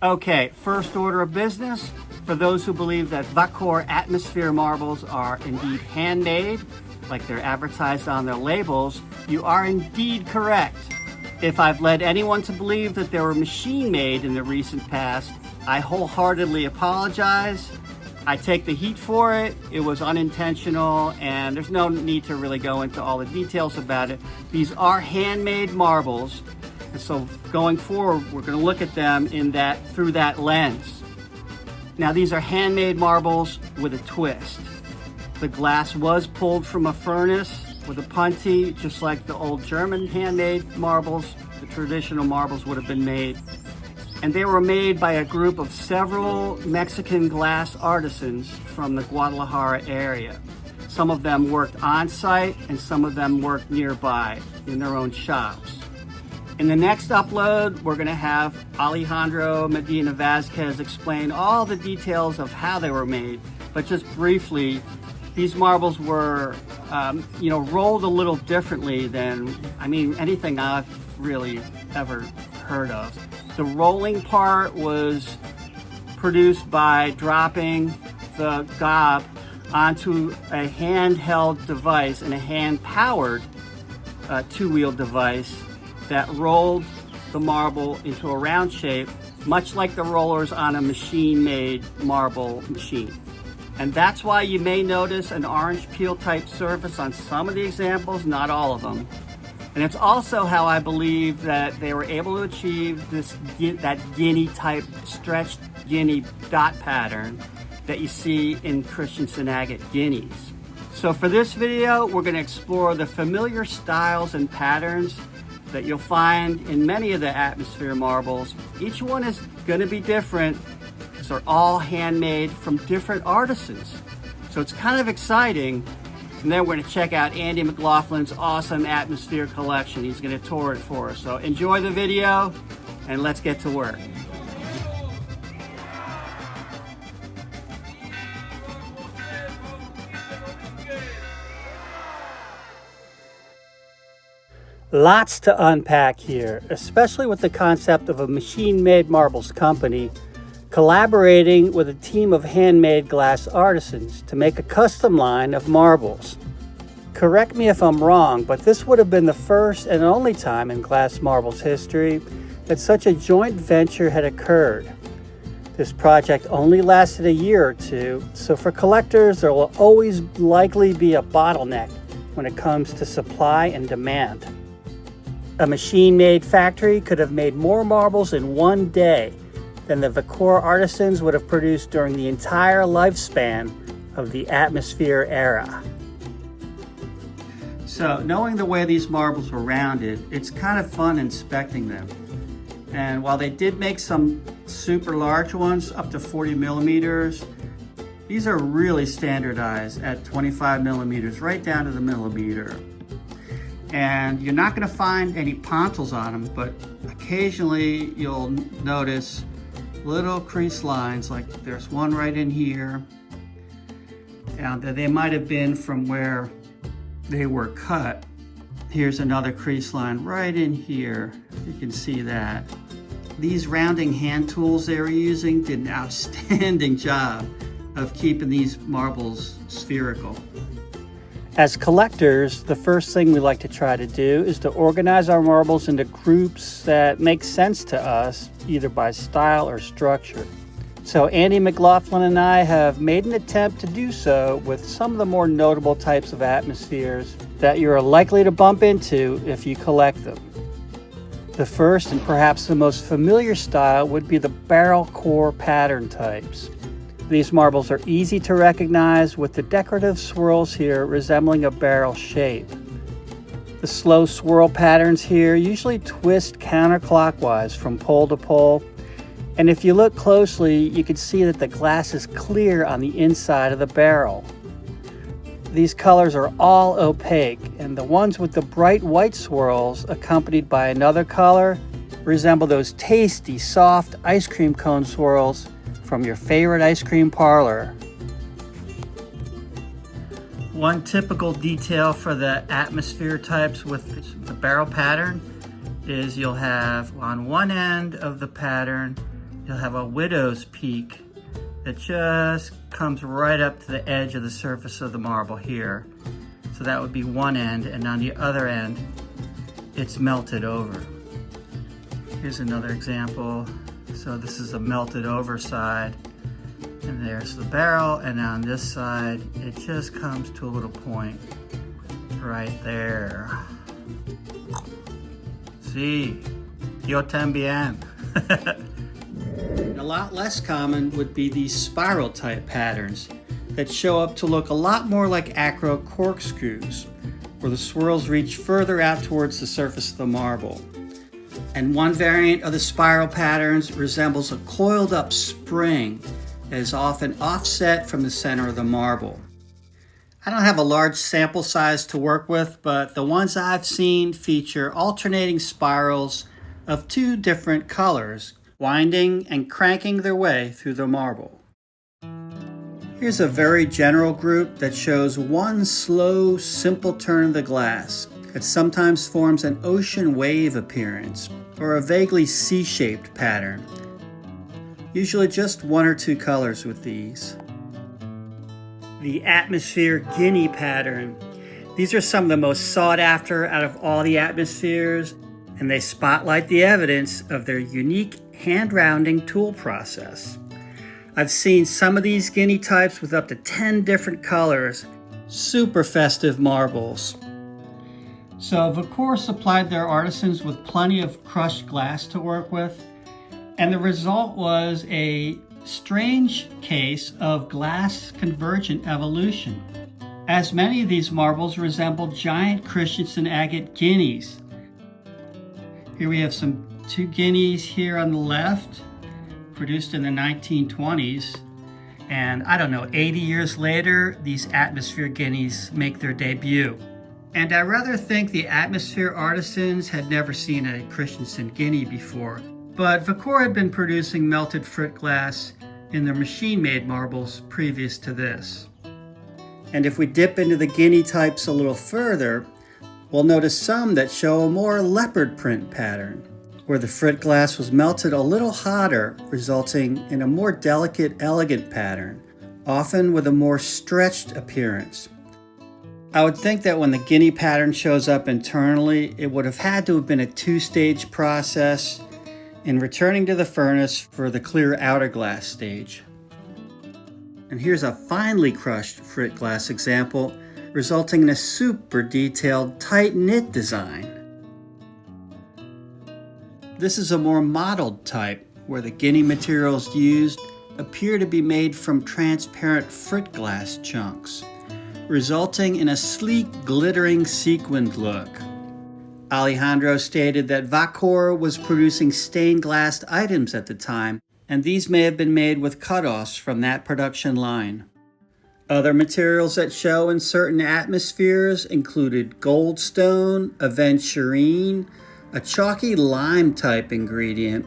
Okay, first order of business, for those who believe that Vacor Atmosphere marbles are indeed handmade, like they're advertised on their labels, you are indeed correct. If I've led anyone to believe that they were machine-made in the recent past, I wholeheartedly apologize. I take the heat for it. It was unintentional, and there's no need to really go into all the details about it. These are handmade marbles, and so going forward, we're going to look at them through that lens. Now, these are handmade marbles with a twist. The glass was pulled from a furnace with a punty, just like the old German handmade marbles. The traditional marbles would have been made. And they were made by a group of several Mexican glass artisans from the Guadalajara area. Some of them worked on site and some of them worked nearby in their own shops. In the next upload, we're going to have Alejandro Medina Vazquez explain all the details of how they were made. But just briefly, these marbles were, rolled a little differently than, anything I've really ever heard of. The rolling part was produced by dropping the gob onto a handheld device and a hand-powered two-wheel device that rolled the marble into a round shape, much like the rollers on a machine-made marble machine. And that's why you may notice an orange peel type surface on some of the examples, not all of them. And it's also how I believe that they were able to achieve that guinea type stretched guinea dot pattern that you see in Christensen agate guineas. So for this video, we're going to explore the familiar styles and patterns that you'll find in many of the Atmosphere marbles. Each one is going to be different because they're all handmade from different artisans. So it's kind of exciting. And then we're going to check out Andy McLaughlin's awesome Atmosphere collection. He's going to tour it for us. So enjoy the video and let's get to work. Lots to unpack here, especially with the concept of a machine-made marbles company collaborating with a team of handmade glass artisans to make a custom line of marbles. Correct me if I'm wrong, but this would have been the first and only time in glass marbles history that such a joint venture had occurred. This project only lasted a year or two, so for collectors there will always likely be a bottleneck when it comes to supply and demand. A machine-made factory could have made more marbles in one day than the Vacor artisans would have produced during the entire lifespan of the Atmosphere era. So, knowing the way these marbles were rounded, it's kind of fun inspecting them. And while they did make some super large ones, up to 40 millimeters, these are really standardized at 25 millimeters, right down to the millimeter. And you're not going to find any pontils on them, but occasionally you'll notice little crease lines, like there's one right in here. And they might have been from where they were cut. Here's another crease line right in here. You can see that. These rounding hand tools they were using did an outstanding job of keeping these marbles spherical. As collectors, the first thing we like to try to do is to organize our marbles into groups that make sense to us, either by style or structure. So Andy McLaughlin and I have made an attempt to do so with some of the more notable types of atmospheres that you're likely to bump into if you collect them. The first and perhaps the most familiar style would be the barrel core pattern types. These marbles are easy to recognize with the decorative swirls here resembling a barrel shape. The slow swirl patterns here usually twist counterclockwise from pole to pole, and if you look closely you can see that the glass is clear on the inside of the barrel. These colors are all opaque, and the ones with the bright white swirls accompanied by another color resemble those tasty soft ice cream cone swirls from your favorite ice cream parlor. One typical detail for the Atmosphere types with the barrel pattern is you'll have on one end of the pattern you'll have a widow's peak that just comes right up to the edge of the surface of the marble here. So that would be one end, and on the other end, it's melted over. Here's another example. So this is a melted over side, and there's the barrel, and on this side, it just comes to a little point right there. Sí, yo también. A lot less common would be these spiral type patterns that show up to look a lot more like acro corkscrews, where the swirls reach further out towards the surface of the marble. And one variant of the spiral patterns resembles a coiled up spring that is often offset from the center of the marble. I don't have a large sample size to work with, but the ones I've seen feature alternating spirals of two different colors, winding and cranking their way through the marble. Here's a very general group that shows one slow, simple turn of the glass that sometimes forms an ocean wave appearance or a vaguely C-shaped pattern. Usually just one or two colors with these. The atmosphere guinea pattern. These are some of the most sought after out of all the atmospheres, and they spotlight the evidence of their unique hand rounding tool process. I've seen some of these guinea types with up to 10 different colors, super festive marbles. So Vacor supplied their artisans with plenty of crushed glass to work with, and the result was a strange case of glass convergent evolution, as many of these marbles resemble giant Christensen agate guineas. Here we have two guineas here on the left, produced in the 1920s, and I don't know, 80 years later, these atmosphere guineas make their debut. And I rather think the atmosphere artisans had never seen a Christensen guinea before, but Vacor had been producing melted frit glass in their machine-made marbles previous to this. And if we dip into the guinea types a little further, we'll notice some that show a more leopard print pattern, where the frit glass was melted a little hotter, resulting in a more delicate, elegant pattern, often with a more stretched appearance. I would think that when the guinea pattern shows up internally, it would have had to have been a two-stage process in returning to the furnace for the clear outer glass stage. And here's a finely crushed frit glass example, resulting in a super detailed, tight-knit design. This is a more modeled type, where the guinea materials used appear to be made from transparent frit glass chunks, resulting in a sleek, glittering, sequined look. Alejandro stated that Vacor was producing stained glass items at the time, and these may have been made with cutoffs from that production line. Other materials that show in certain atmospheres included goldstone, aventurine, a chalky lime type ingredient,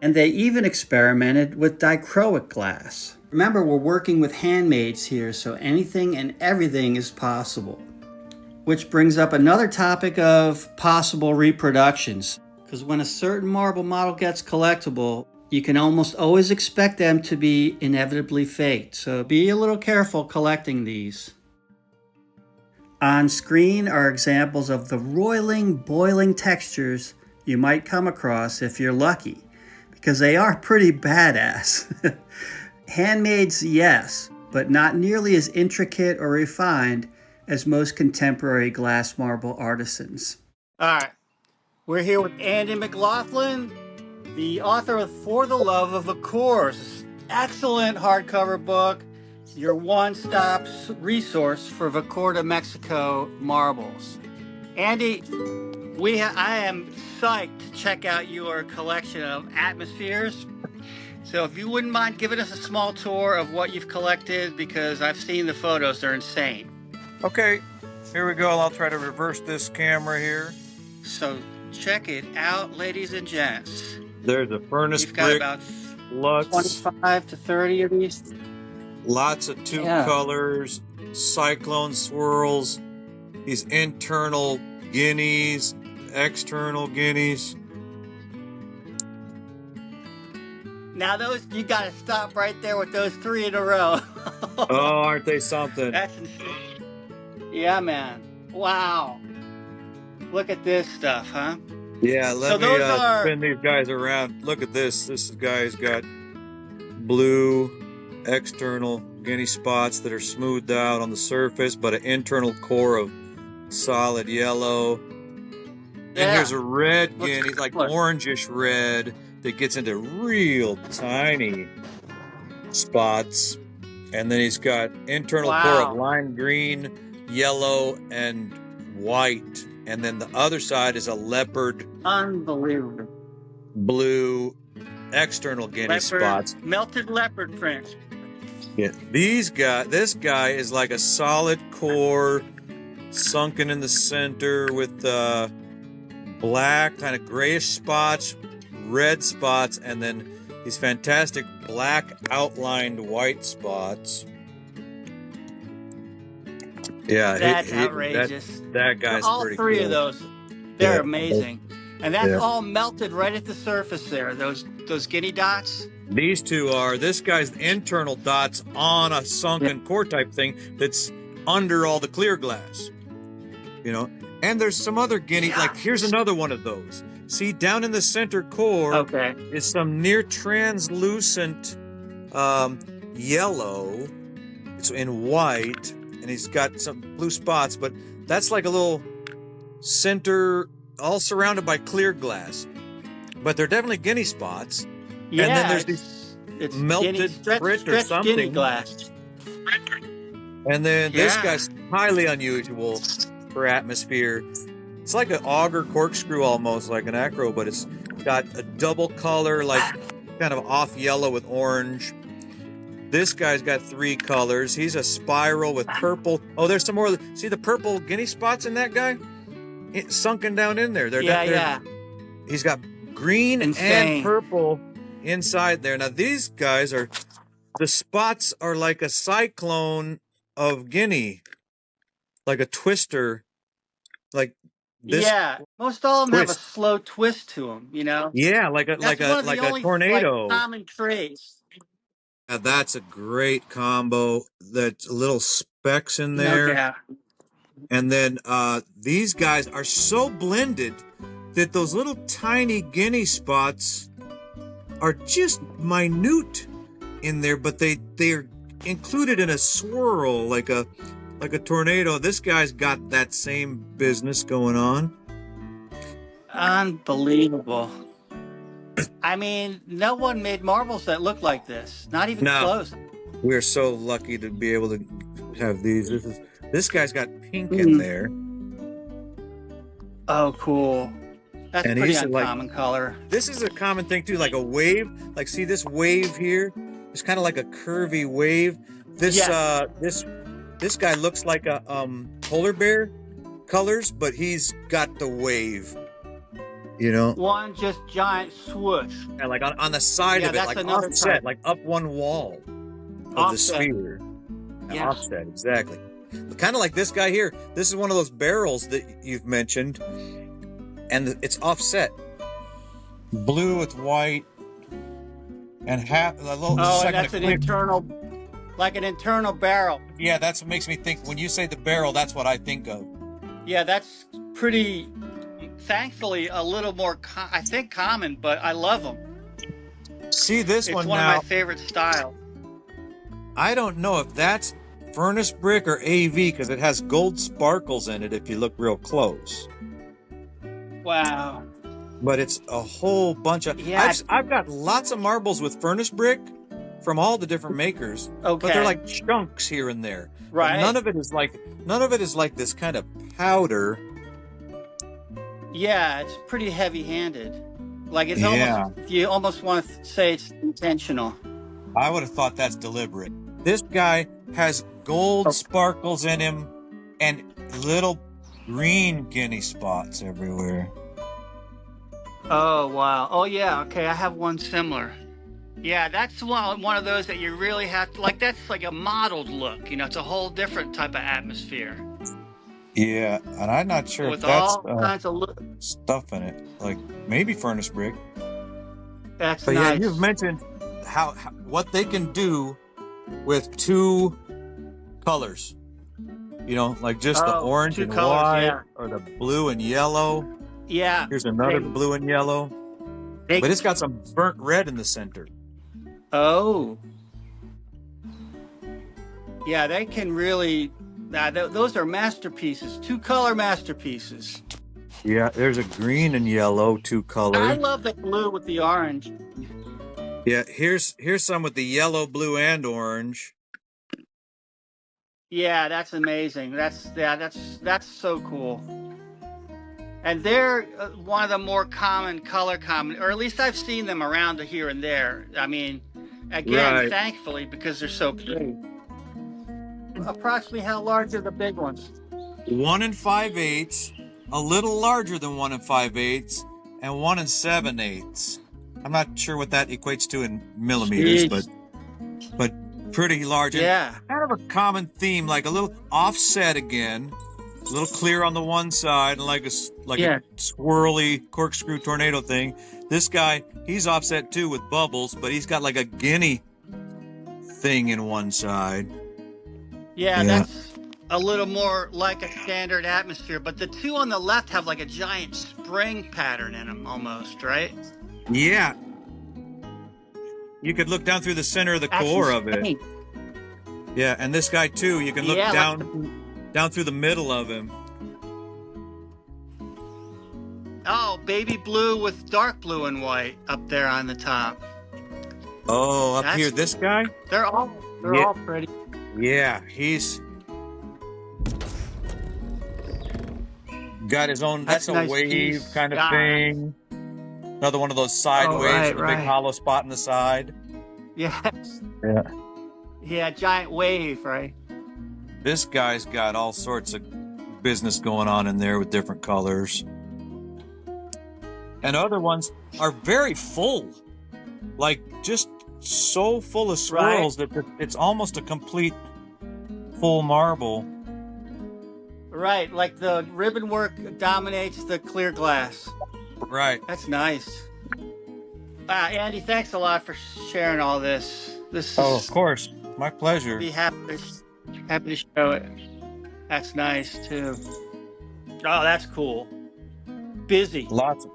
and they even experimented with dichroic glass. Remember, we're working with handmaids here, so anything and everything is possible. Which brings up another topic of possible reproductions, because when a certain marble model gets collectible, you can almost always expect them to be inevitably faked, so be a little careful collecting these. On screen are examples of the roiling, boiling textures you might come across if you're lucky, because they are pretty badass. Handmaids, yes, but not nearly as intricate or refined as most contemporary glass marble artisans. All right, we're here with Andy McLaughlin, the author of For the Love of Vacor, excellent hardcover book, your one-stop resource for Vacor De Mexico marbles. Andy, I am psyched to check out your collection of atmospheres. So if you wouldn't mind giving us a small tour of what you've collected, because I've seen the photos, they're insane. Okay, here we go. I'll try to reverse this camera here. So check it out, ladies and gents. There's a furnace You've got brick, about Lux, 25 to 30 of these. lots of two colors, cyclone swirls, these internal guineas, external guineas. Now those, you gotta stop right there with those 3 in a row. Oh, aren't they something? That's insane. Yeah, man. Wow. Look at this stuff, huh? Yeah, So let me those are spin these guys around. Look at this. This guy's got blue external guinea spots that are smoothed out on the surface, but an internal core of solid yellow. And here's a red guinea, like orangish red, that gets into real tiny spots. And then he's got internal core of lime green, yellow, and white. And then the other side is a leopard, unbelievable blue, external guinea spots. Melted leopard print. Yeah, this guy is like a solid core, sunken in the center with black, kind of grayish spots, red spots, and then these fantastic black outlined white spots. Yeah, that's outrageous. That guy's all pretty three cool. of those, they're amazing. And that's all melted right at the surface there, those guinea dots. These two are, this guy's internal dots on a sunken core type thing that's under all the clear glass. You know, and there's some other guinea, like here's another one of those. See, down in the center core is some near translucent yellow. It's in white, and he's got some blue spots, but that's like a little center, all surrounded by clear glass. But they're definitely guinea spots. Yeah, and then there's these melted Brit or something. Guinea glass. And then this guy's highly unusual for atmosphere. It's like an auger corkscrew almost, like an acro, but it's got a double color, like kind of off yellow with orange. This guy's got 3 colors. He's a spiral with purple. Oh, there's some more. See the purple guinea spots in that guy? It's sunken down in there. He's got green and purple inside there. Now these guys are, the spots are like a cyclone of guinea, like a twister, like this. Yeah, most all of them have a slow twist to them, you know. Yeah, like a tornado. Like, common traits. That's a great combo. That's little specks in there. And then these guys are so blended that those little tiny guinea spots are just minute in there, but they're included in a swirl like a tornado. This guy's got that same business going on. Unbelievable. I mean, no one made marbles that look like this. Not even close. We're so lucky to be able to have these. This guy's got pink in there. Oh, cool. That's pretty uncommon color. This is a common thing too, like a wave. Like, see this wave here? It's kind of like a curvy wave. This this guy looks like a polar bear colors, but he's got the wave. You know, one just giant swoosh. Yeah, like on the side of it, like offset, like up one wall of the sphere. Yeah. Offset, exactly. Kind of like this guy here. This is one of those barrels that you've mentioned, and it's offset, blue with white, and half a little. And that's an internal, like an internal barrel. Yeah, that's what makes me think. When you say the barrel, that's what I think of. Yeah, that's pretty. Thankfully, a little more, I think, common, but I love them. See this one now. It's one of my favorite styles. I don't know if that's furnace brick or AV because it has gold sparkles in it if you look real close. Wow. But it's a whole bunch of... Yeah. I've got lots of marbles with furnace brick from all the different makers. Okay. But they're like chunks here and there. Right. But none of it is like this kind of powder. Yeah, it's pretty heavy-handed. Like it's almost, you almost want to say it's intentional. I would have thought that's deliberate. This guy has gold sparkles in him and little green guinea spots everywhere. Oh, wow. Oh, yeah. Okay, I have one similar. Yeah, that's one of those that you really have to, like, that's like a modeled look. You know, it's a whole different type of atmosphere. Yeah, and I'm not sure with if that's all kinds of stuff in it, like maybe furnace brick. That's but nice. Yeah, what they can do with two colors. You know, like just the orange and colors, white, yeah. or the blue and yellow. Yeah. Here's another blue and yellow. But it's got some burnt red in the center. Oh. Yeah, they can really, those are masterpieces, two-color masterpieces. Yeah, there's a green and yellow, two color. I love the blue with the orange. Yeah, here's some with the yellow, blue, and orange. Yeah, that's amazing. That's so cool. And they're one of the more common color or at least I've seen them around here and there. I mean, again, thankfully, because they're so pretty. Approximately how large are the big ones? 1 5/8, a little larger than 1 5/8, and 1 7/8. I'm not sure what that equates to in millimeters, but pretty large. Yeah. And kind of a common theme, like a little offset again, a little clear on the one side, and like a swirly corkscrew tornado thing. This guy, he's offset too with bubbles, but he's got like a guinea thing in one side. Yeah, that's a little more like a standard atmosphere, but the two on the left have like a giant spring pattern in them almost, right? Yeah. You could look down through the center of the core of it. Yeah, and this guy too, you can look down through the middle of him. Oh, baby blue with dark blue and white up there on the top. Oh, up here, this guy? They're all pretty. Yeah, he's got his own, that's a nice wave kind of thing. Another one of those side waves with a big hollow spot in the side. Yes. Yeah. Yeah, giant wave, right? This guy's got all sorts of business going on in there with different colors. And other ones are very full. Like just so full of swirls that it's almost a complete full marble. Right, like the ribbon work dominates the clear glass. Right. That's nice. Andy, thanks a lot for sharing all this. Of course. My pleasure. Be happy to show it. That's nice too. Oh, that's cool. Busy. Lots of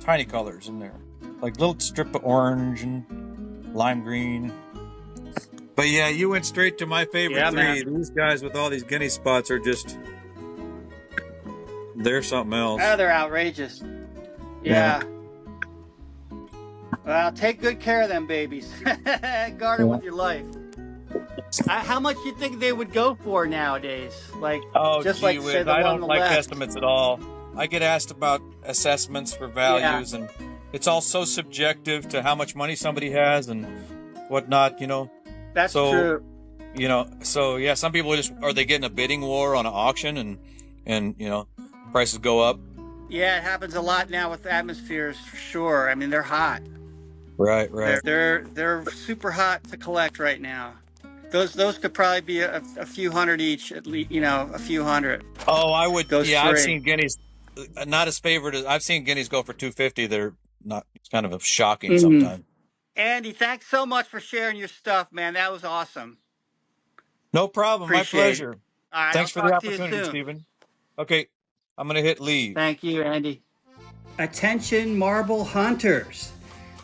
tiny colors in there. Like little strip of orange and lime green. But yeah, you went straight to my favorite three. Man. These guys with all these guinea spots are just, they're something else. Oh, they're outrageous. Yeah. Well, take good care of them babies. Guard them with your life. How much do you think they would go for nowadays? Like, say the one I on don't the like left. estimates at all. I get asked about assessments for values, and it's all so subjective to how much money somebody has and whatnot, you know. That's true. You know, so yeah, some people are they getting a bidding war on an auction and you know, prices go up? Yeah, it happens a lot now with atmospheres for sure. I mean, they're hot. Right. They're super hot to collect right now. Those could probably be a few hundred each, at least, you know, a few hundred. Oh, I would. Those yeah, three. I've seen guineas, not as favored as I've seen guineas go for $250. They're not. It's kind of shocking sometimes. Andy, thanks so much for sharing your stuff, man. That was awesome. No problem. Appreciate My pleasure. All right, thanks for the opportunity, Stephen. Okay, I'm gonna hit leave. Thank you, Andy. Attention, marble hunters.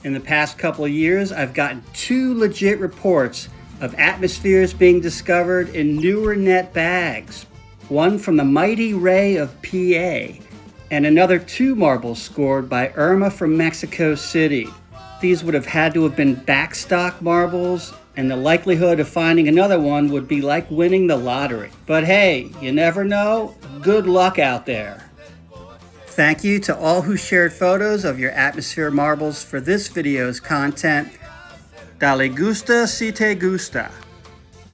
In the past couple of years, I've gotten 2 legit reports of atmospheres being discovered in newer net bags. One from the mighty Ray of PA, and another 2 marbles scored by Irma from Mexico City. These would have had to have been backstock marbles, and the likelihood of finding another one would be like winning the lottery. But hey, you never know. Good luck out there. Thank you to all who shared photos of your atmosphere marbles for this video's content. Dale gusta si te gusta.